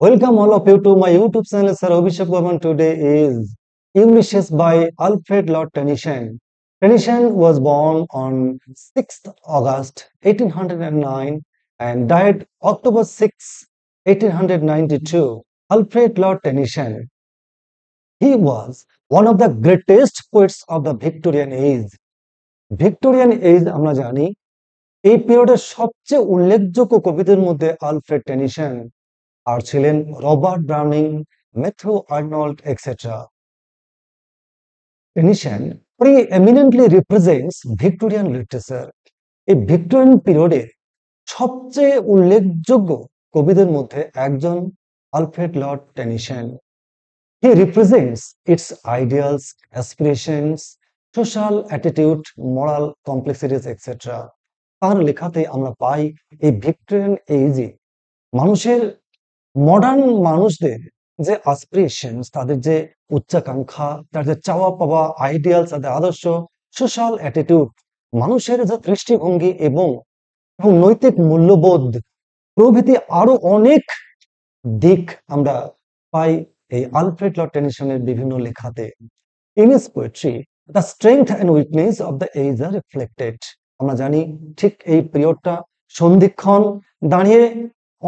Welcome all of you to my YouTube channel, Sir Abhishek Burman. Today is Ulysses by Alfred Lord Tennyson. Tennyson was born on 6th August 1809 and died October 6, 1892. Alfred Lord Tennyson. He was one of the greatest poets of the Victorian age. Victorian age আমরা জানি এই পিরিয়ডের সবচেয়ে উল্লেখযোগ্য কবিদের মধ্যে Alfred Tennyson আর ছিলেন Robert Browning, Matthew Arnold, etcetera. Tennyson pre-eminently represents Victorian literature. এই ভিক্টোরিয়ান পিরিয়ডে সবচেয়ে উল্লেখযোগ্য কবিদের মধ্যে একজন Alfred Lord Tennyson. He represents its ideals, aspirations, social attitude, moral complexities, etc. তার লেখাতে আমরা পাই এই ভিক্টোরিয়ান এজে মানুষের মডার্ন মানুষদের যে অ্যাসপিরেশনস, তাদের যে উচ্চাকাঙ্ক্ষা, তাদের যে চাওয়া পাওয়া, আইডিয়ালস, তাদের আদর্শ, সোশ্যাল অ্যাটিটিউড, মানুষের যে দৃষ্টিভঙ্গি এবং নৈতিক মূল্যবোধ প্রভৃতি আরো অনেক দিক আমরা পাই এই আলফ্রেড লর্ড টেনিসনের বিভিন্ন লেখাতে। In his poetry, the strength and weakness of the age are reflected. আমরা জানি ঠিক এই পিরিয়ডটা সন্ধিক্ষণ দাঁড়িয়ে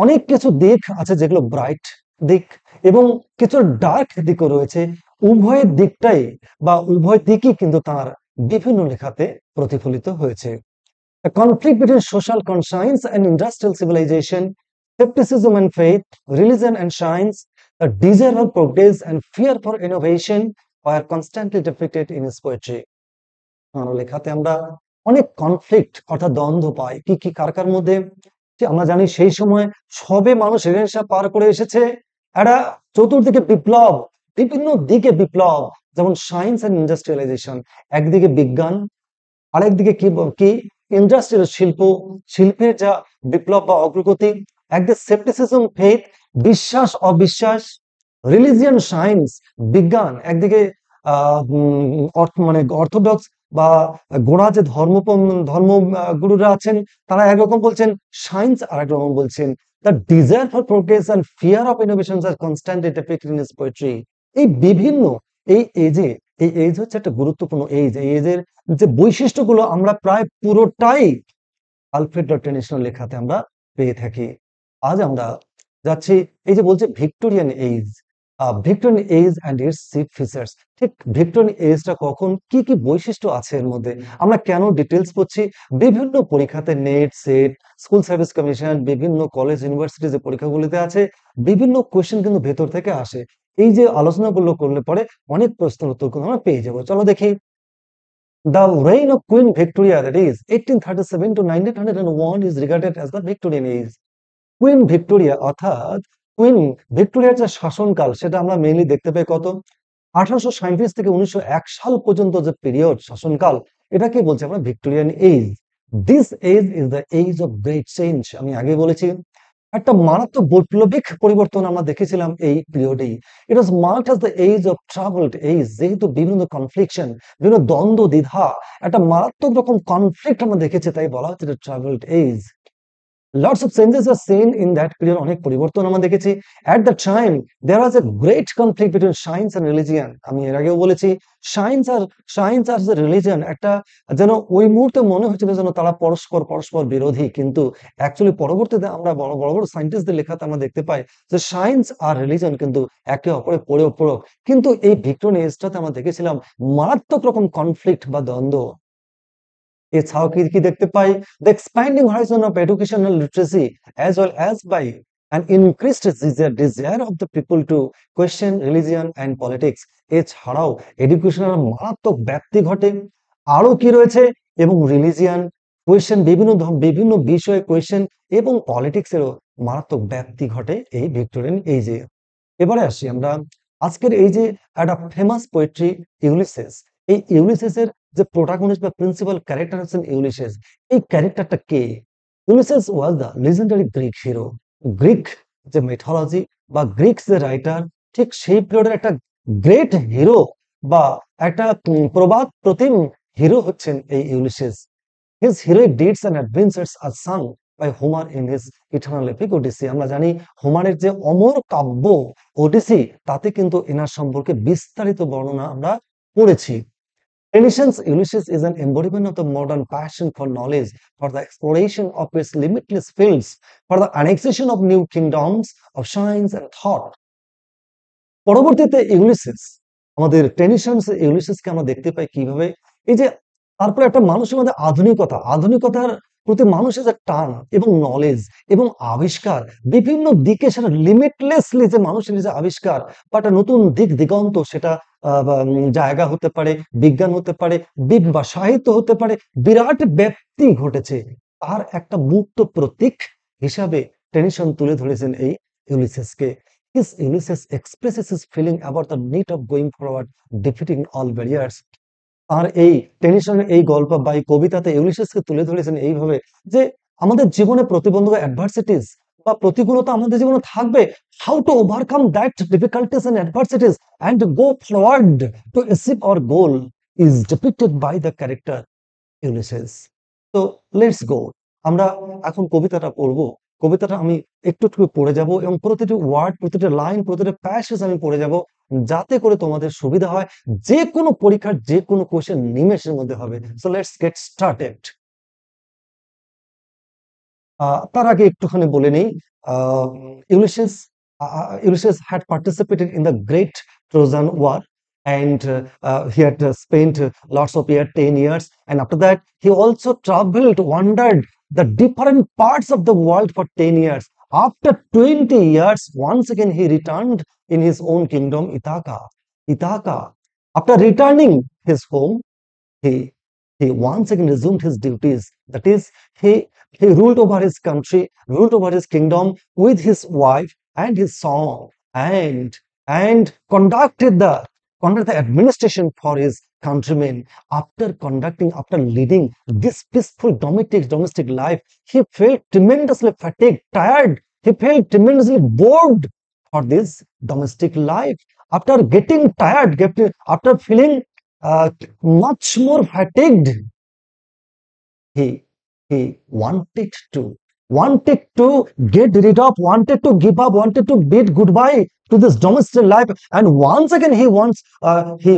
অনেক কিছু দিক আছে যেগুলো ব্রাইট দিক এবং কিছু ডার্ক দিকও রয়েছে। উভয় দিকটাই বা উভয় দিকই কিন্তু তার বিভিন্ন লেখাতে প্রতিফলিত হয়েছে। The conflict between social conscience and industrial civilization, skepticism and faith, religion and science, the desire for progress and fear for innovation were constantly depicted in his poetry. আমার লেখাতে আমরা অনেক কনফ্লিক্ট অর্থাৎ দ্বন্দ্ব পাই। কি কি কার কার মধ্যে? আমরা জানি সেই সময় সবে মানুষ রেনেসাঁ পার করে এসেছে, একটা চতুর্দিকে বিপ্লব, বিভিন্ন দিকে বিপ্লব, যেমন সায়েন্স এন্ড ইন্ডাস্ট্রিয়ালাইজেশন, একদিকে বিজ্ঞান, আরেকদিকে কি ইন্ডাস্ট্রিয়াল শিল্পের যা বিপ্লব বা অগ্রগতি, একদিকে সেপ্টিসিজম ফেথ, বিশ্বাস অবিশ্বাস, রিলিজিয়ান সায়েন্স বিজ্ঞান, একদিকে মানে অর্থোডক্স বা গোড়া যে ধর্মগুরুরা আছেন তারা একরকম বলছেন, সায়েন্স আর একরকম বলছেন। The desire for progress and fear of innovations are constantly depicted in his poetry. এই বিভিন্ন এই এজ হচ্ছে একটা গুরুত্বপূর্ণ এজ। এই এজের যে বৈশিষ্ট্যগুলো আমরা প্রায় পুরোটাই আলফ্রেড লর্ড টেনিসনের লেখাতে আমরা পেয়ে থাকি। আজ আমরা যাচ্ছি এই যে বলছে Victorian age, Victorian age and its chief features. ঠিক ভিক্টোরিয়ান এজটা কখন, কি কি বৈশিষ্ট্য আছে এর মধ্যে, আমরা কেন ডিটেলস পড়ছি, বিভিন্ন পরীক্ষাতে net, set, school service commission, বিভিন্ন কলেজ ইউনিভার্সিটি যে পরীক্ষাগুলিতে আছে, বিভিন্ন কোয়েশ্চেন কিন্তু ভেতর থেকে আসে। এই যে আলোচনাগুলো করলে পরে অনেক প্রশ্নের উত্তর কিন্তু আমরা পেয়ে যাবো। চলো দেখি। The reign of Queen Victoria, that is 1837 to 1901, is regarded as the Victorian age. Queen Victoria অর্থাৎ কুইন ভিক্টোরিয়ার যে শাসনকাল সেটা আমরা মেইনলি দেখতে পাই কত 1837 থেকে 1901 সাল পর্যন্ত যে পিরিয়ড শাসনকাল, এটাকে বলছি আমরা Victorian age. This age is the age of great change. আমি আগে বলেছি একটা মারাত্মক বৈপ্লবিক পরিবর্তন আমরা দেখেছিলাম এই পিরিয়ডেই। It was marked as the age of troubled age. যেহেতু বিভিন্ন কনফ্লিকশন, বিভিন্ন দ্বন্দ্ব দ্বিধা, একটা মারাত্মক রকম কনফ্লিক্ট আমরা দেখেছি, তাই বলা হচ্ছে এটা troubled age. Lots of changes are seen in that period. অনেক পরিবর্তন আমরা দেখেছি। At the time there was a great conflict between science and religion. আমি এর আগেও বলেছি সায়েন্স আর রিলিজিয়ন একটা যেন ওই মুহূর্তে মনে হচ্ছিল যেন তারা পরস্পর বিরোধী, কিন্তু অ্যাকচুয়ালি পরবর্তীতে আমরা বড় বড় সায়েন্টিস্টদের লেখাতে আমরা দেখতে পাই যে সায়েন্স আর রিলিজিয়ন কিন্তু একে অপরের পরিপূরক। কিন্তু এই ভিক্টোরিয়ান এজটাতে আমরা দেখেছিলাম মারাত্মক রকম কনফ্লিক্ট বা দ্বন্দ্ব। এছাড়াও কি দেখতে পাই, the expanding horizon of educational literacy as well as by an increased desire of the people to question religion and politics. এছাড়াও এডুকেশনের মারাত্মক ব্যাপ্তি ঘটে। আরো কি রয়েছে, এবং রিলিজিয়ান কোয়েশ্চেন, বিভিন্ন বিষয়ে কোয়েশ্চেন এবং পলিটিক্স এরও মারাত্মক ব্যাপ্তি ঘটে এই ভিক্টোরিয়ান এজে। এবারে আসি আমরা আজকের এই যে একটা ফেমাস পোয়েট্রি ইউলিসেস, এই ইউলিসেসের যে প্রোটাগনিস্ট বা প্রিন্সিপাল ক্যারেক্টার হচ্ছেন ইউলিসেস। এই ক্যারেক্টারটা কে? Ulysses was the legendary Greek hero. Greek যে মিথোলজি বা গ্রিক যে রাইটার, ঠিক সেই পিরিয়ডের একটা গ্রেট হিরো বা একটা প্রবাদ প্রতিম হিরো হচ্ছেন এই Ulysses. His heroic deeds and adventures are sung by Homer in his eternal epic Odyssey. আমরা জানি হোমারের যে অমর কাব্য ওডিসি তাতে কিন্তু এনার সম্পর্কে বিস্তারিত বর্ণনা আমরা পড়েছি। Tennyson's Ulysses is an embodiment of the modern passion for knowledge, for the exploration of its limitless fields, for the annexation of new kingdoms of science and thought. পরবর্তীতে ইউলিসিস, আমাদের টেনিসন্স ইউলিসিসকে আমরা দেখতে পাই কিভাবে এই যে তারপরে একটা মানুষের মধ্যে আধুনিকতার প্রতি মানুষের যে টান এবং নলেজ এবং আবিষ্কার বিভিন্ন দিকে সেটা লিমিটলেসলি যে মানুষের যে আবিষ্কার বা একটা নতুন দিক দিগন্ত সেটা জায়গা হতে পারে, বিজ্ঞান হতে পারে, বা সাহিত্য হতে পারে, বিরাট ব্যাপ্তি ঘটেছে। তার একটা মুক্ত প্রতীক হিসাবে টেনিসন তুলে ধরেছেন এই ইউলিসিসকে। His Ulysses expresses his feeling about the need of going forward, defeating all barriers. আর এই টেনিসনের এই গল্প বা এই কবিতাতে ইউলিসিসকে তুলে ধরেছেন এইভাবে যে আমাদের জীবনে প্রতিবন্ধক অ্যাডভার্সিটিস বা প্রতিকূলতা আমাদের জীবনে থাকবে, how to overcome that difficulties and adversities and go forward to achieve our goal is depicted by the character Ulysses. তো লেটস গো, আমরা এখন কবিতাটা পড়বো। কবিতাটা আমি একটু একটু পড়ে যাব এবং প্রতিটি ওয়ার্ড, প্রতিটি লাইন, প্রতিটি প্যাসেজ আমি পড়ে যাব, যাতে করে তোমাদের সুবিধা হয়। যে কোনো পরীক্ষার যে কোনো কোশ্চেন নিমেষের মধ্যে হবে। So let's get started. তার আগে একটুখানি বলে নেই, Ulysses Ulysses had participated in the Great Trojan War, and he had spent lots of years, 10 years, and after that he also traveled, wandered the different parts of the world for 10 years. After 20 years, once again he returned in his own kingdom, Ithaca. After returning his home, he once again resumed his duties. That is, he ruled over his country, ruled over his kingdom with his wife and his son, and conducted the administration for his countrymen. After leading this peaceful domestic life, he felt tremendously fatigued, tired. He felt tremendously bored for this domestic life. After getting tired, after feeling much more fatigued, he wanted to get rid of, wanted to give up, wanted to bid goodbye to this domestic life, and once again he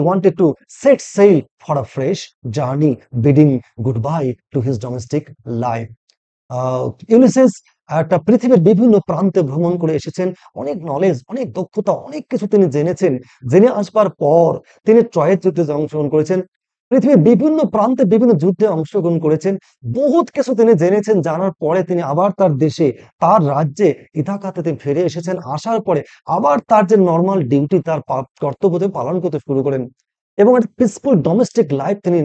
wanted to set sail for a fresh journey, bidding goodbye to his domestic life. Ulysses একটা পৃথিবীর বিভিন্ন প্রান্তে ভ্রমণ করে এসেছেন, অনেক knowledge, অনেক দক্ষতা, অনেক কিছু তিনি জেনেছেন। জেনে আসবার পর তিনি ট্রয়ের যুদ্ধে অংশগ্রহণ করেছেন, পৃথিবীর বিভিন্ন প্রান্তে বিভিন্ন যুদ্ধে অংশগ্রহণ করেছেন, বহুত কিছু তিনি জেনেছেন। জানার পরে তিনি আবার তার দেশে, তার রাজ্যে ইথাকাতে তিনি ফিরে এসেছেন। আসার পরে আবার তার যে নর্মাল ডিউটি, তার কর্তব্য পালন করতে শুরু করেন এবং একটা পিসফুল ডোমেস্টিক লাইফ তিনি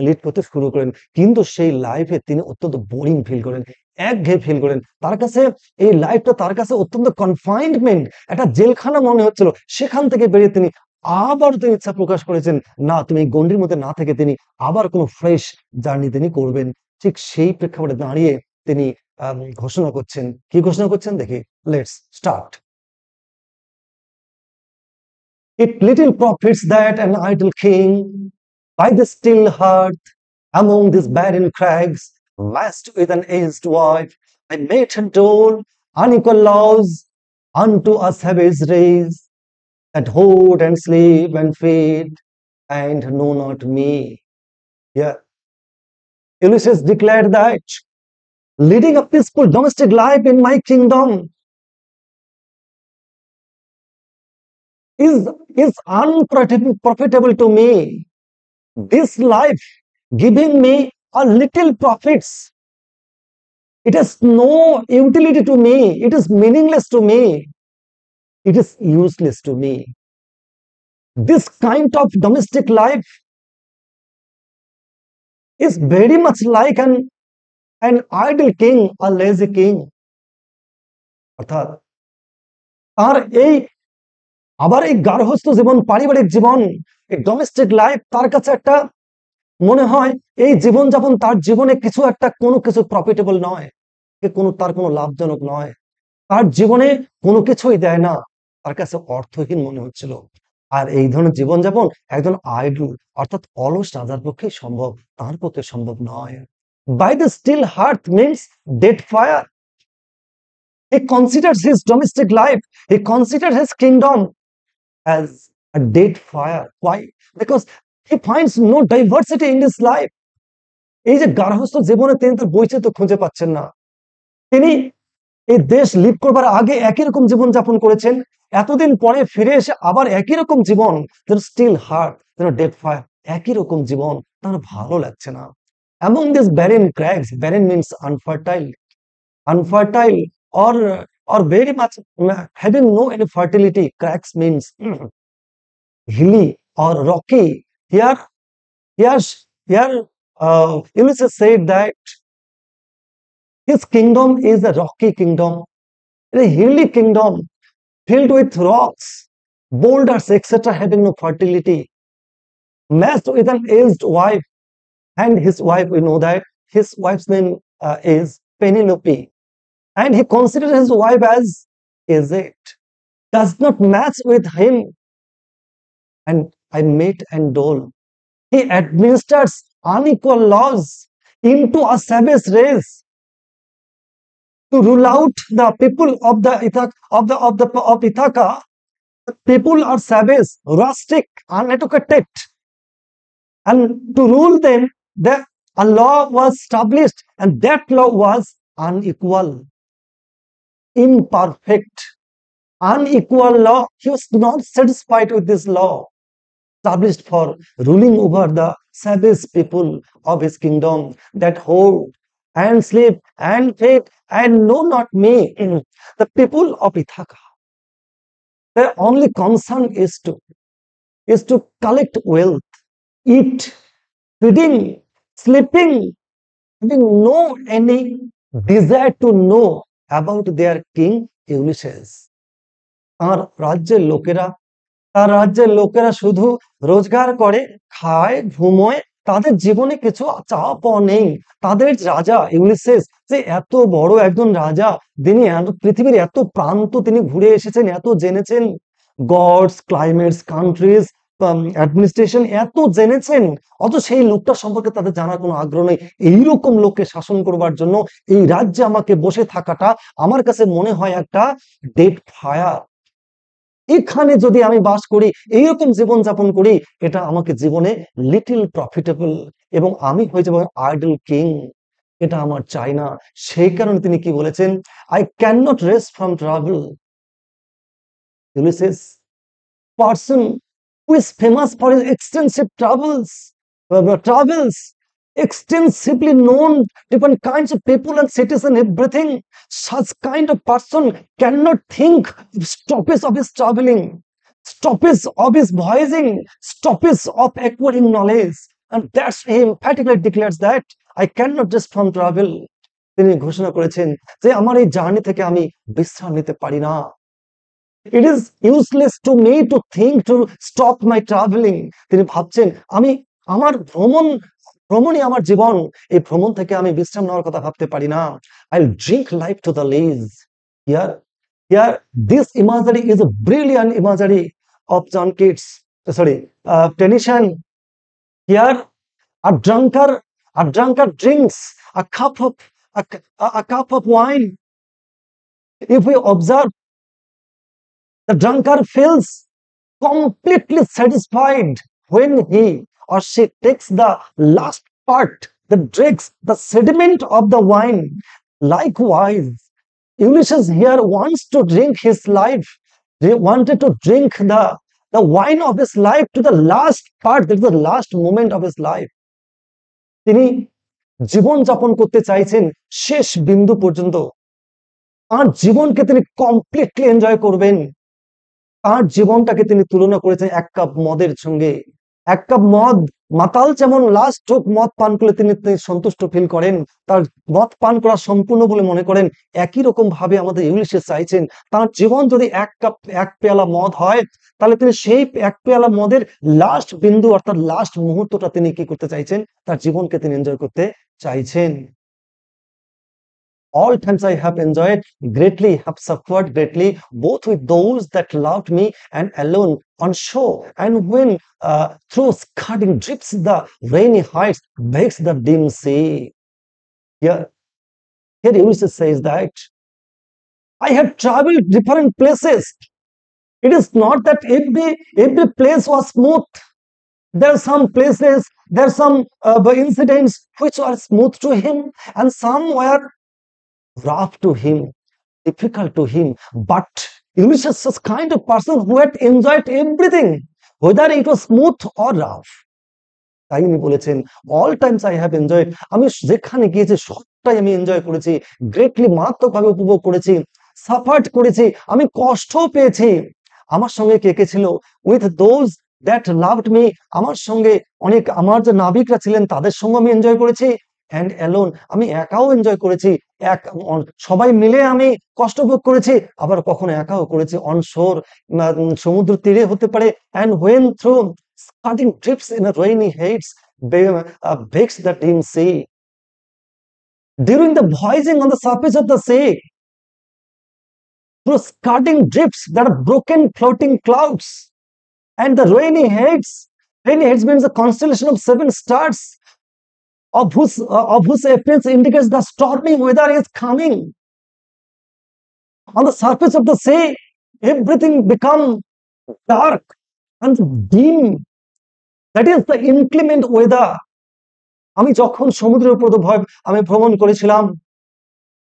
লিড করতে শুরু করেন। কিন্তু সেই লাইফে তিনি অত্যন্ত বোরিং ফিল করেন, একঘেয়ে ফিল করেন। তার কাছে এই লাইফটা তার কাছে অত্যন্ত কনফাইনমেন্ট, একটা জেলখানা মনে হচ্ছিল। সেখান থেকে বেরিয়ে তিনি আবার তিনি ইচ্ছা প্রকাশ করেছেন, না, তুমি এই গণ্ডির মধ্যে না থেকে তিনি আবার কোনো ফ্রেশ জার্নি তিনি করবেন। ঠিক সেই প্রেক্ষাপটে দাঁড়িয়ে তিনি ঘোষণা করছেন। কি ঘোষণা করছেন দেখি, let's start. It little profits that an idle king by the still hearth among these barren crags, vast with an aged wife, I made her dole unequal laws unto a savage race that hoard and sleep and feed and know not me. Yeah. Ulysses declared that leading a peaceful domestic life in my kingdom is unprofitable to me. This life giving me a little profits, it has no utility to me, it is meaningless to me, it is useless to me. This kind of domestic life is very much like an idle king, a lazy king. অর্থাৎ আর আবার এই গার্হস্থ্য জীবন, পারিবারিক জীবন, এই domestic life তার কাছে একটা মনে হয় এই জীবনযাপন তার জীবনে কিছু একটা, কোনো কিছু প্রফিটেবল নয়, তার কোনো লাভজনক নয়, তার জীবনে কোনো কিছুই দেয় না, তার কাছে অর্থহীন মনে হচ্ছিল। আর এই ধরনের জীবনযাপন একজন আইডল অর্থাৎ অলস রাজার পক্ষে সম্ভব, তার পক্ষে সম্ভব নয়। By the still hearth means dead fire. He considers his domestic life, he considers his kingdom as a dead fire. Why? Because he finds no diversity in his life. এই যে গার্হস্থ্য জীবনে তিনি তার বৈচিত্র্য খুঁজে পাচ্ছেন না। তিনি এই দেশ লিড করবার আগে একই রকম জীবন যাপন করেছেন, এতদিন পরে ফিরে এসে আবার একই রকম জীবন, যেন স্টিল হার্ট, যেন ডেড ফায়ার, একই রকম জীবন তার ভালো লাগছে না। Among these barren crags, barren means unfertile or very much having no any fertility. Cracks means hilly or rocky. Here Ulysses said that his kingdom is a rocky kingdom, a hilly kingdom filled with rocks, boulders, etc., having no fertility, matched with an aged wife. And his wife, we know that his wife's name is Penelope. And he considers his wife as aged, does not match with him. And I mate and dole. He administers unequal laws into a savage race to rule out the people of the Ithaca. The people are savage, rustic, uneducated, and to rule them, a law was established, and that law was unequal, imperfect, unequal law. He was not satisfied with this law established for ruling over the savage people of his kingdom that hold and sleep and feed and know not me. The people of Ithaca, their only concern is to collect wealth, eat, feeding, sleeping, having no any desire to know about their king Ulysses. আর রাজ্যের লোকেরা শুধু রোজগার করে, খায়, ঘুমোয়, তাদের জীবনে কিছু চাওয়া পাওয়া নেই। তাদের রাজা ইউলিসেস যে এত বড় একজন রাজা, তিনি পৃথিবীর এত প্রান্ত তিনি ঘুরে এসেছেন, এত জেনেছেন, গডস, ক্লাইমেটস, কান্ট্রিজ, অ্যাডমিনিস্ট্রেশন এত জেনেছেন, অত সেই লোকটা সম্পর্কে তাদের জানার কোনো আগ্রহ নেই। এইরকম লোককে শাসন করবার জন্য এই রাজ্যে আমাকে বসে থাকাটা আমার কাছে মনে হয় একটা ডেড ফায়ার। এখানে যদি আমি বাস করি, এইরকম জীবন যাপন করি, এটা আমাকে জীবনে লিটল প্রফিটেবল, এবং আমি হয়ে যাবো আইডল কিং। এটা আমার চাই না। সেই কারণে তিনি কি বলেছেন? I can not rest from travel. Ulysses, person who is famous for his extensive travels, extensively known different kinds of people and cities and everything. Such kind of person cannot think stoppage of his traveling, stoppage of his voyaging, stoppage of acquiring knowledge. And that's he emphatically declares that I cannot just from travel. তিনি ঘোষণা করেছেন যে আমার এই journey থেকে আমি বিশ্রাম নিতে পারি না। It is useless to me to think to stop my traveling. তিনি ভাবছেন আমি আমার ভ্রমণই আমার জীবন, এই ভ্রমণ থেকে আমি বিশ্রাম নেওয়ার কথা ভাবতে পারি না। I'll drink life to the lees. Here this imagery is a brilliant imagery of John Keats, Tennyson. Here a drunkard drinks a cup of wine. If we observe, the drunkard feels completely satisfied when he or she takes the last part, that drinks the sediment of the wine. Likewise, Ulysses here wants to drink his life. He wanted to drink the wine of his life to the last part, that is the last moment of his life. তিনি জীবন যাপন করতে চাইছেন শেষ বিন্দু পর্যন্ত। আর জীবনকে তিনি completely enjoy করবেন। তার জীবনটাকে তিনি তুলনা করেছেন এক কাপ মদের সঙ্গে। এক কাপ মদ, মাতাল যেমন লাস্ট ঢোক মদ পান করলে তিনি সন্তুষ্ট ফিল করেন, তার মদ পান করা সম্পূর্ণ বলে মনে করেন, একই রকম ভাবে আমাদের ইউলিসেস চাইছেন তার জীবন যদি এক পেয়ালা মদ হয়, তাহলে তিনি সেই এক পেয়ালা মদের লাস্ট বিন্দু অর্থাৎ লাস্ট মুহূর্তটা তিনি কি করতে চাইছেন? তার জীবনকে তিনি এনজয় করতে চাইছেন। All times I have enjoyed greatly, have suffered greatly, both with those that loved me and alone on shore. And when through scudding drips the rainy heights, breaks the dim sea. Here, here Ulysses says that I have traveled different places. It is not that every place was smooth. There are some places, there are some incidents which are smooth to him, and some were rough to him, difficult to him. But Ulysses was kind of person who had enjoyed everything, whether it was smooth or rough. তাই উনি বলেছেন, all Times I have enjoyed, আমি যেখানে গিয়েছি সবটাই আমি enjoy করেছি, greatly মারাত্মকভাবে উপভোগ করেছি, সাফার্ড করেছি, আমি কষ্টও পেয়েছি। আমার সঙ্গে কে কে ছিল? With those that loved me, আমার সঙ্গে অনেক আমার যে নাবিকরা ছিলেন তাদের সঙ্গে আমি এনজয় করেছি। অ্যান্ড অ্যালোন, আমি একাও এনজয় করেছি, সবাই মিলে আমি কষ্ট ভোগ করেছি, আবার কখনো একাও করেছি। অন শোর, সমুদ্র তীরে হতে পারে। And when through scudding drifts in a rainy haze bakes the dim sea. During the voyaging on the surface of the sea, through scudding drifts that are broken floating clouds, and the rainy haze means a constellation of 7 stars, of whose appearance indicates the stormy weather is coming. On the surface of the sea, everything becomes dark and dim. That is the inclement weather. আমি যখন সমুদ্রের উপর আমি ভ্রমণ করেছিলাম,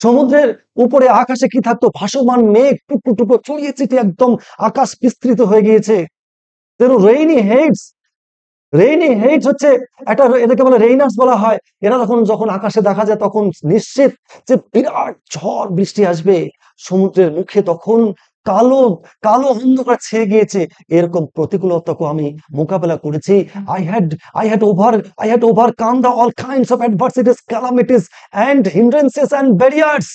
সমুদ্রের উপরে আকাশে কি থাকতো? ভাসমান মেঘ, টুকরো টুকরো ছড়িয়ে ছিটিয়ে একদম আকাশ বিস্তৃত হয়ে গিয়েছে। রেইনি হেডস হচ্ছে একটা, এটাকে বলে রেইনার্স বলা হয়। এরা যখন আকাশে দেখা যায় তখন নিশ্চিত যে বিরাট ঝড় বৃষ্টি আসবে। সমুদ্রের মুখে তখন কালো কালো অন্ধকার ছেয়ে গিয়েছে। এরকম প্রতিকূলতাকে আমি মোকাবেলা করেছি। I had overcome all kinds of adversities, calamities and hindrances and barriers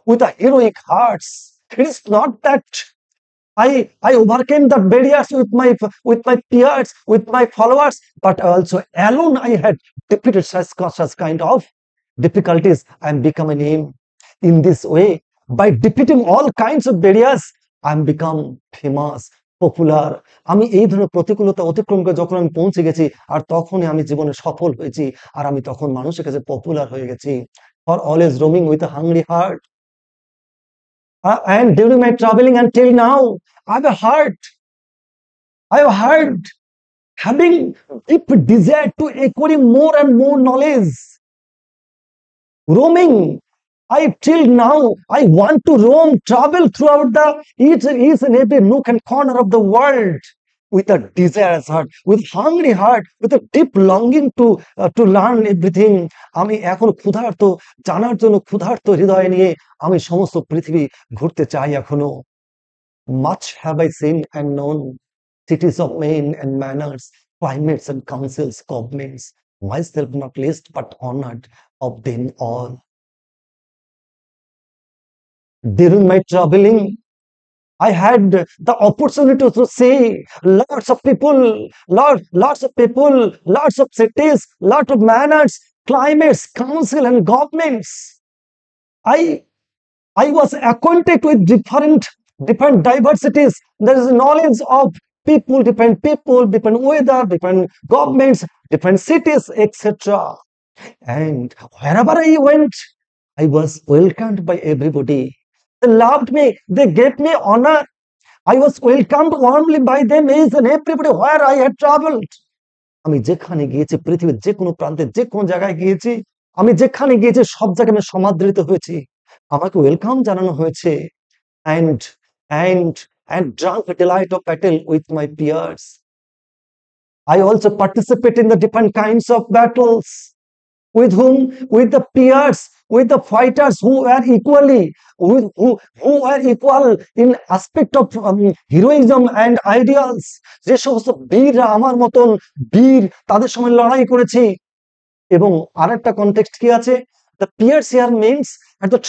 with a heroic hearts. It is not that I overcame the barriers with my peers, with my followers, but also alone I had defeated such kind of difficulties and become a name. In this way, by defeating all kinds of barriers, I become famous, popular. আমি এই ধরনের প্রতিকূলতা অতিক্রম করে যখন আমি পৌঁছে গেছি, আর তখনই আমি জীবনে সফল হয়েছি, আর আমি তখন মানুষের কাছে পপুলার হয়ে গেছি। For always roaming with a hungry heart. And during my traveling until now, I've heard having deep desire to acquiring more and more knowledge. Roaming, till now, I want to roam, travel throughout each and every nook and corner of the world with a desirous heart, with hungry heart, with a deep longing to learn everything. আমি এখন ক্ষুধার্ত, জানার জন্য ক্ষুধার্ত হৃদয় নিয়ে আমি সমস্ত পৃথিবী ঘুরতে চাই এখনো। Much have I seen and known, cities of men and manners, climates and councils, governments, myself not least but honored of them all. During my traveling, I had the opportunity to see lots of people, lots of cities, lots of manners, climates, council and governments. I was acquainted with different diversities. There is knowledge of different weather, different governments, different cities, etc. And wherever I went, I was welcomed by everybody. They loved me, they gave me honor. I was welcomed warmly by them, each and everybody where I had traveled. আমি যেখানে গিয়েছি, পৃথিবীর যে কোনো প্রান্তে, যে কোনো জায়গায় গিয়েছি, আমি যেখানে গিয়েছি সব জায়গায় আমি সমাদৃত হয়েছি, আমাকে ওয়েলকাম জানানো হয়েছে। and drank the delight of battle with my peers. I also participate in the different kinds of battles with the peers, with the fighters who are who are equal in aspect of heroism and ideals. যে সমস্ত বীররা আমার মতন বীর, তাদের সঙ্গে লড়াই করেছি। এবং আরেকটা কনটেক্সট কি আছে? The peers here means at the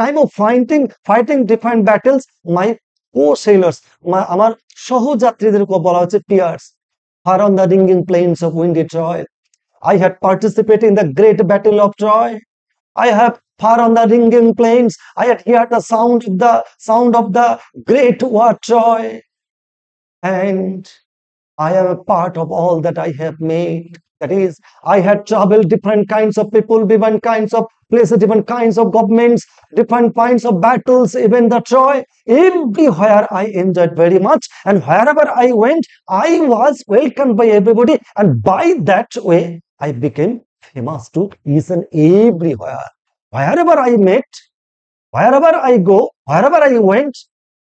time of fighting different battles, my co-sailors, আমার সহযাত্রীদেরকে বলা হচ্ছে peers. Far on the ringing plains of windy Troy, I had participated in the great battle of Troy. I have far on the ringing plains, I had heard the sound of the great war Troy. And I am a part of all that I have made. That is, I had traveled different kinds of people, different kinds of places, different kinds of governments, different kinds of battles, even the Troy. Everywhere I enjoyed very much, and wherever I went, I was welcomed by everybody, and by that way, I became famous to each and everywhere. Wherever I met, wherever I go, wherever I went,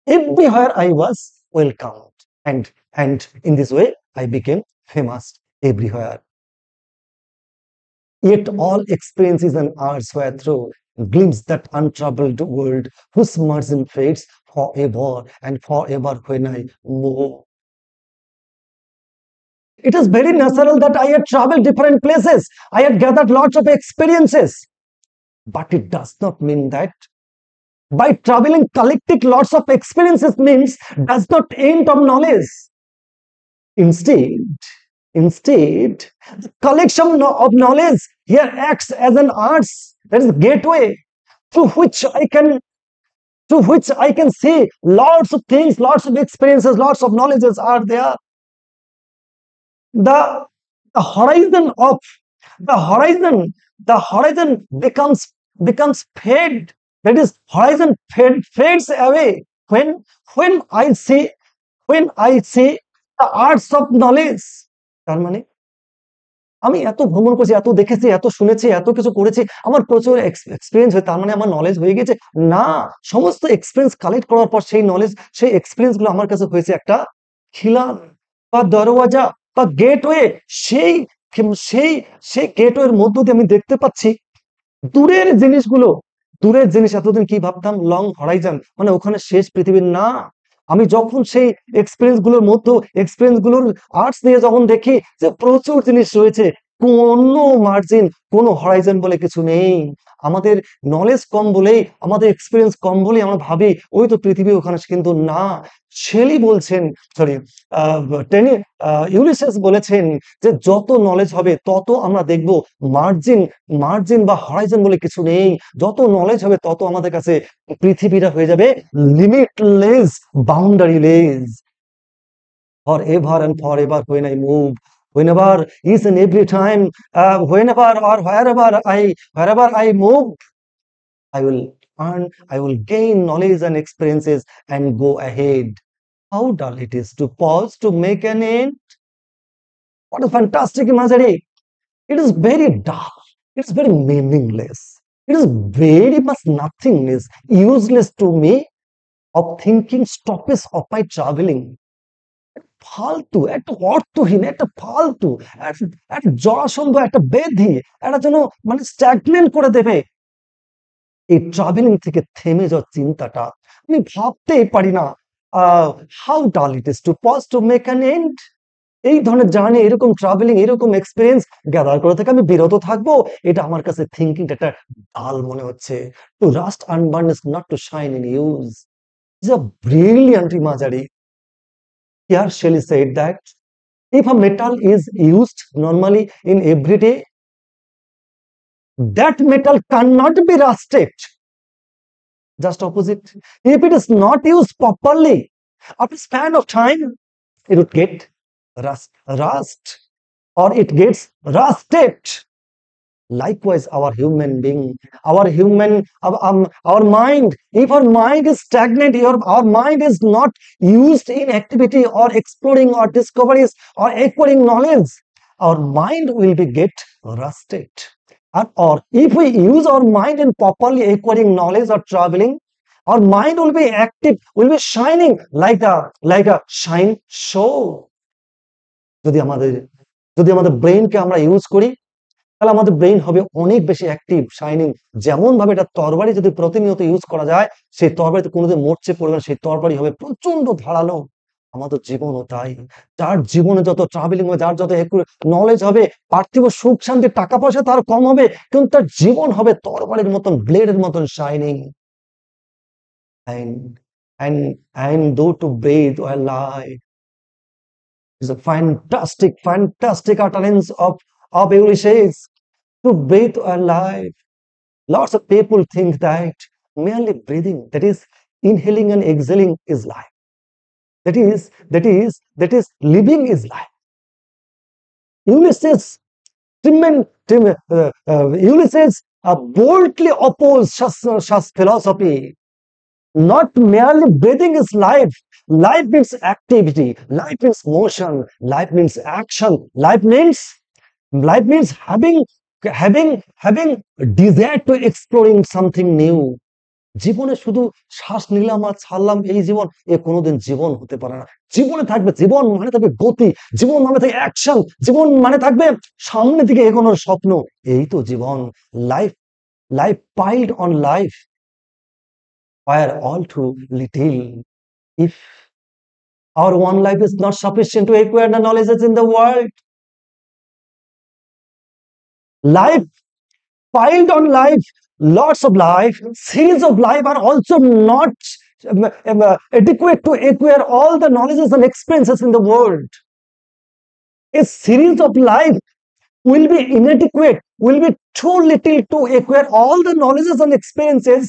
everywhere I was welcomed, and in this way, I became famous everywhere. Yet all experiences and arts were through glimpse that untroubled world whose margin fades forever and forever when I move. It is very natural that I had traveled different places. I had gathered lots of experiences. But it does not mean that by traveling, collecting lots of experiences means does not end of knowledge. Instead, the collection of knowledge here acts as an arts, that is gateway through which I can see lots of things, lots of experiences, lots of knowledges are there. The horizon of the horizon becomes fade. That is, horizon fades away when I see the arts of knowledge. তার মানে আমি এত ভ্রমণ করেছি, এত দেখেছি, এত শুনেছি, এত কিছু করেছি, আমার প্রচুর এক্সপিরিয়েন্স হয়ে তার মানে আমার নলেজ হয়ে গেছে না। সমস্ত এক্সপিরিয়েন্স কালেক্ট করার পর সেই নলেজ, সেই এক্সপিরিয়েন্স গুলো আমার কাছে হয়েছে একটা খিলান বা দরওয়াজা বা গেটওয়ে। সেই সেই সেই গেটওয়ের মধ্য দিয়ে আমি দেখতে পাচ্ছি দূরের জিনিসগুলো। দূরের জিনিস এতদিন কি ভাবতাম লং হরাইজন, মানে ওখানে শেষ পৃথিবীর না। আমি যখন সেই এক্সপিরিয়েন্স গুলোর আর্টস নিয়ে যখন দেখি যে প্রচুর জিনিস রয়েছে, কোনো মার্জিন, কোনো হরাইজন বলে কিছু নেই। আমাদের নলেজ কম বলেই, আমাদের এক্সপিরিয়েন্স কম বলেই আমরা ভাবি ওই তো পৃথিবী, ওখানে কিন্তু না। শেলি বলছেন, সরি, ইউলিসেস বলেছেন যে যত নলেজ হবে তত আমরা দেখব মার্জিন বা হরাইজন বলে কিছু নেই। যত নলেজ হবে তত আমাদের কাছে পৃথিবীটা হয়ে যাবে limitless, boundaryless, forever and forever when I move, whenever, each and every time, whenever or wherever I move, I will gain knowledge and experiences and go ahead. How dull it is to pause to make an end. What a fantastic imagery. It is very dull. It is very meaningless. It is very much nothingness, useless to me of thinking stoppage of my traveling. ফালতু, একটা অর্থহীন, একটা ফালতু, একটা জরাসন্ধ, একটা ব্যাধি, একটা যেন মানে স্ট্যাগনেন্ট করে দেবে এই ট্রাভেলিং থেকে থেমে যাওয়ার চিন্তাটা। আমি ভাবতেই পারি না how dull it is to pause to make an end. এই ধরনের জার্নি, এরকম ট্রাভেলিং, এরকম এক্সপিরিয়েন্স গ্যাদার করে থেকে আমি বিরত থাকবো, এটা আমার কাছে থিঙ্কিংটা একটা ডাল মনে হচ্ছে। To rust unburnished is not to shine in use. Is a brilliant imagery. Here Shelley said that if a metal is used normally in everyday, that metal cannot be rusted. Just opposite. If it is not used properly, after a span of time, it would get rust or it gets rusted. Likewise, our human being, our mind, if our mind is stagnant, our mind is not used in activity or exploring or discoveries or acquiring knowledge, our mind will be get rusted. Or if we use our mind in properly acquiring knowledge or traveling, our mind will be active, will be shining like a shine show. যদি আমাদের ব্রেইনকে আমরা use করি, তাহলে আমাদের brain হবে অনেক বেশি active, shining. যেমন ভাবে এটা তরবারি যদি প্রতিনিয়ত ইউজ করা যায়, সেই তরবারিতে কোনোদিন মরচে পড়বে না, সেই তরবারি হবে প্রচন্ড ধারালো। আমাদের জীবনও তাই। যার জীবনে যত ট্রাভেলিং হবে, যার যত নলেজ হবে, পার্থিব সুখ শান্তি টাকা পয়সা তার কম হবে, কিন্তু তার জীবন হবে তরবারির মতন, ব্লেডের মতন shining. And though to breathe or lie is a fantastic utterance of Ulysses. To breathe or life. Lots of people think that merely breathing, that is inhaling and exhaling, is life. That is living is life. Ulysses Ulysses boldly opposed such philosophy. Not merely breathing is life. Life means activity. Life means motion. Life means action. Life means having desire to exploring something new. জীবনে শুধু শ্বাস নিলাম আর ছাড়লাম এই জীবন, এ কোনোদিন জীবন হতে পারে না। জীবনে থাকবে, জীবন মানে থাকবে গতি, জীবন মানে থাকবে অ্যাকশন, জীবন মানে থাকবে সামনের দিকে এগোনোর স্বপ্ন। এই তো জীবন। Life life piled on life were all too little. If our one life is not sufficient to acquire the knowledges in the world, life piled on life, lots of life, series of life are also not adequate to acquire all the knowledges and experiences in the world. A series of life will be inadequate, will be too little to acquire all the knowledges and experiences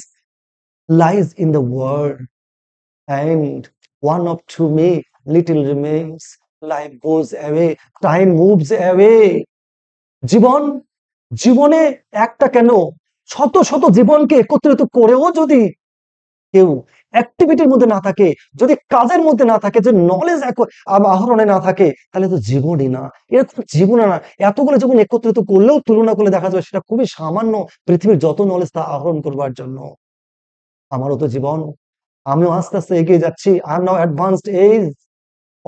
lies in the world. And one of to me, little remains, life goes away, time moves away. জীবনে একটা কেন শত শত জীবনকে একত্রিত করেও যদি কেউ অ্যাক্টিভিটির মধ্যে না থাকে, যদি কাজের মধ্যে না থাকে, যে নলেজ আহরণে না থাকে, তাহলে তো জীবনই না। এরকম জীবন না, এতগুলো জীবন একত্রিত করলেও তুলনা করলে দেখা যাবে সেটা খুবই সামান্য পৃথিবীর যত নলেজ তা আহরণ করবার জন্য। আমারও তো জীবন, আমিও আস্তে আস্তে এগিয়ে যাচ্ছি। I am now advanced age,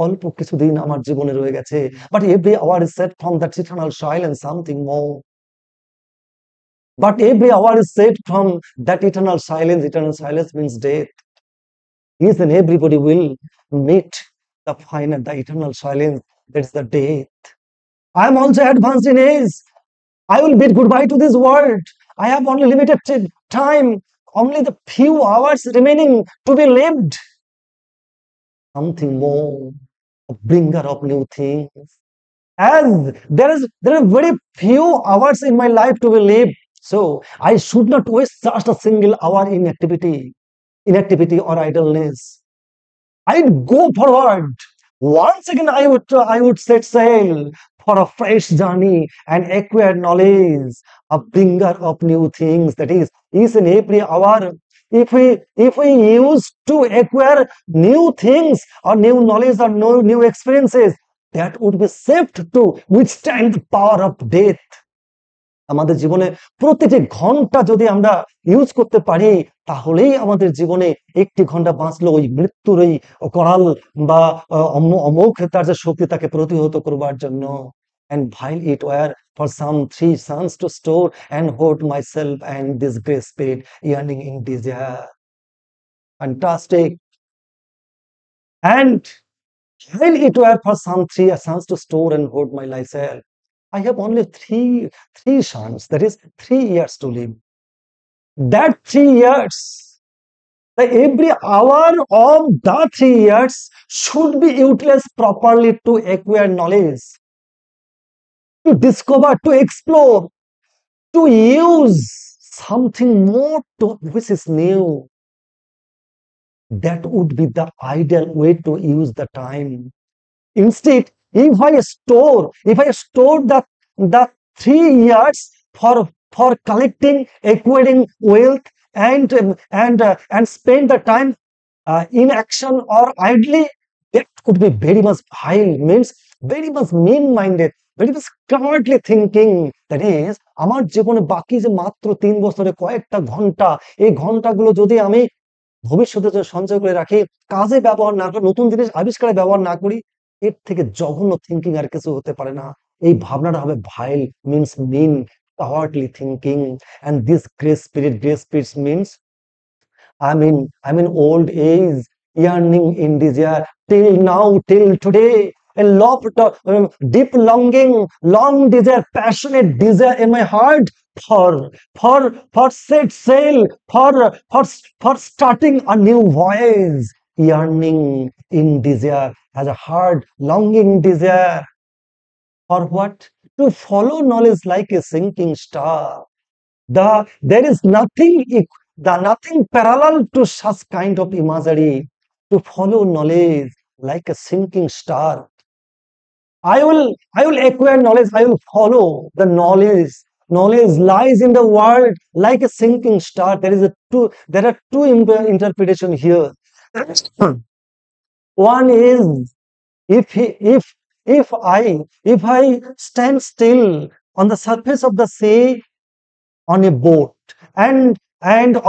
অল্প কিছুদিন আমার জীবনে রয়ে গেছে। But every hour is saved from that eternal silence something more. But every hour is saved from that eternal silence. Eternal silence means death. Each and everybody will meet the final, the eternal silence. That's the death. I am also advanced in age. I will bid goodbye to this world. I have only limited time, only the few hours remaining to be lived. Something more, a bringer of new things. As there are very few hours in my life to be lived. So I should not waste just a single hour in inactivity or idleness. I'd go forward. Once again, I would set sail for a fresh journey and acquire knowledge, a bringer of new things. That is, each and every hour, if we use to acquire new things or new knowledge or new experiences, that would be safe to withstand the power of death. আমাদের জীবনে প্রতিটি ঘন্টা যদি আমরা use করতে পারি, তাহলেই আমাদের জীবনে একটি ঘন্টা বাঁচলো ওই মৃত্যুর ওই করাল বা অমোঘ তার যে শক্তি তাকে প্রতিহত করবার জন্য। And while it were for some 3 suns to store and hold myself and this great spirit yearning in desire. Fantastic. And while it were for some 3 suns to store and hold my myself, I have only three suns, that is 3 years to live. That 3 years, every hour of the 3 years should be utilized properly to acquire knowledge, to discover, to explore, to use something more which is new. That would be the ideal way to use the time. Instead, if I store the 3 years for collecting, acquiring wealth, and spend the time in action or idly, that could be very much vile, means very much mean-minded, very much cowardly thinking. That is, আমার জীবনে বাকি যে মাত্র 3 বছরে কয়েকটা ঘন্টা, এই ঘন্টাগুলো যদি আমি ভবিষ্যতে সঞ্চয় করে রাখি, কাজে ব্যবহার না করি, নতুন জিনিস আবিষ্কারে ব্যবহার না করি, এর থেকে জঘন্য থিঙ্কিং আর কিছু হতে পারে না। এই ভাবনাটা হবে vile, means mean, cowardly thinking. And this grace spirit means I'm in old age, yearning in desire, till now, till today, a deep longing, long desire, passionate desire in my heart for set sail, for starting a new voyage, yearning in desire, as a hard longing desire. For what? To follow knowledge like a sinking star. There is nothing parallel to such kind of imagery. To follow knowledge like a sinking star. I will acquire knowledge. I will follow the knowledge. Knowledge lies in the world like a sinking star. There are two interpretation here. One is, if he, if I stand still on the surface of the sea on a boat and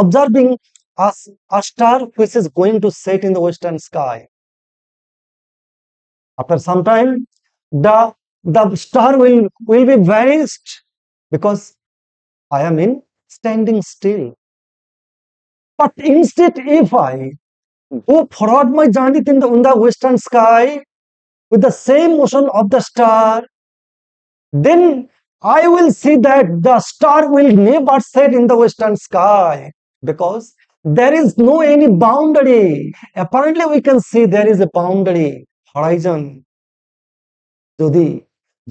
observing a star which is going to set in the western sky. After some time, the star will be vanished because I am in standing still. But instead, if I go forward my journey in the western sky with the same motion of the star, then I will see that the star will never set in the western sky because there is no any boundary. Apparently, we can see there is a boundary, horizon. যদি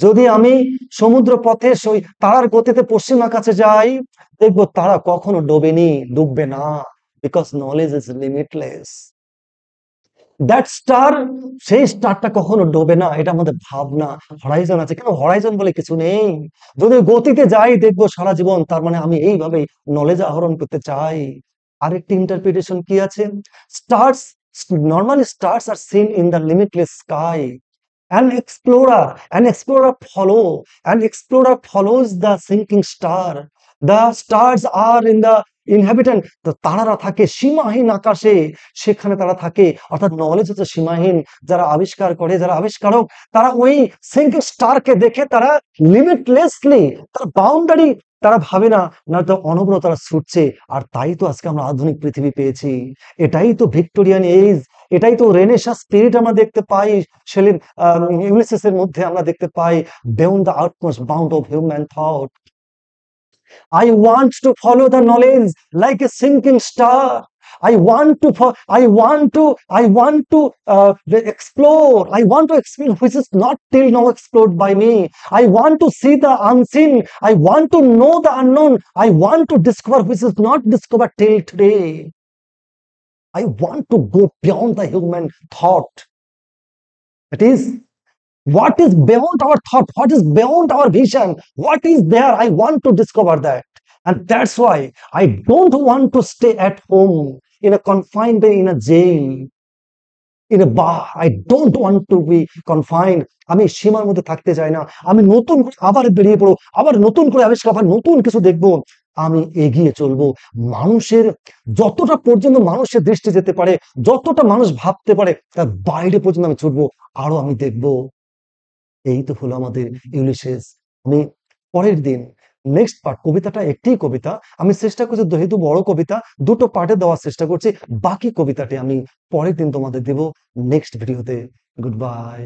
যদি আমি সমুদ্র পথে তারার গতিতে পশ্চিম আকাশে যাই, দেখবো তারা কখনো ডুববে না, because knowledge is limitless. That star, সেই স্টারটা কখনো ডোবে না, এটা আমাদের ভাবনা। হরাইজন আছে কেন? হরাইজন বলে কিছু নেই। যদি গতিতে যাই দেখবো সারা জীবন, তার মানে আমি এইভাবে নলেজ আহরণ করতে চাই। আরেকটি ইন্টারপ্রিটেশন কি আছে? Stars, normally stars are seen in the limitless sky. An explorer follows the sinking star. The stars are in the inhabitant. তারারা থাকে সীমাহীন আকাশে, সেখানে তারা থাকে। অর্থাৎ নলেজ হচ্ছে সীমাহীন। যারা আবিষ্কার করে, যারা আবিষ্কারক, তারা ওই সিঙ্কিং স্টারকে দেখে তারা লিমিটলেসলি, তার বাউন্ডারি তারা ভাবে না, নয়তো অনবরত তারা ছুটছে। আর তাই তো আজকে আমরা আধুনিক পৃথিবী পেয়েছি। এটাই তো ভিক্টোরিয়ান এজ, এটাই তো রেনেসাঁ স্পিরিট আমরা দেখতে পাই শেলির ইউলিসিসের মধ্যে আমরা দেখতে পাই, beyond the outmost bound of human thought. I want to follow the knowledge like a sinking star. I want to explore. I want to explore which is not till now explored by me. I want to see the unseen. I want to know the unknown. I want to discover which is not discovered till today. I want to go beyond the human thought. That is, what is beyond our thought, what is beyond our vision, what is there, I want to discover that. And that's why I don't want to stay at home in a confined way, in a jail, in a bar. I don't want to be confined. আমি সীমার মধ্যে থাকতে চাই না। আমি নতুন আবার বেরিয়ে পড়ো, আবার নতুন করে আবিষ্কার, আবার নতুন কিছু দেখবো। আমি এগিয়ে চলবো। মানুষের যতটা পর্যন্ত মানুষের দৃষ্টি যেতে পারে, যতটা মানুষ ভাবতে পারে, তার বাইরে পর্যন্ত আমি ছুটবো, আরো আমি দেখবো। এই তো হলো আমাদের ইউলিসিস। আমি পরের দিন নেক্সট পার্ট, কবিতাটা একটি কবিতা, আমি চেষ্টা করছি যেহেতু বড় কবিতা দুটো পার্টে দেওয়ার চেষ্টা করছি, বাকি কবিতাটি আমি পরের দিন তোমাদের দেব নেক্সট ভিডিওতে। Good bye.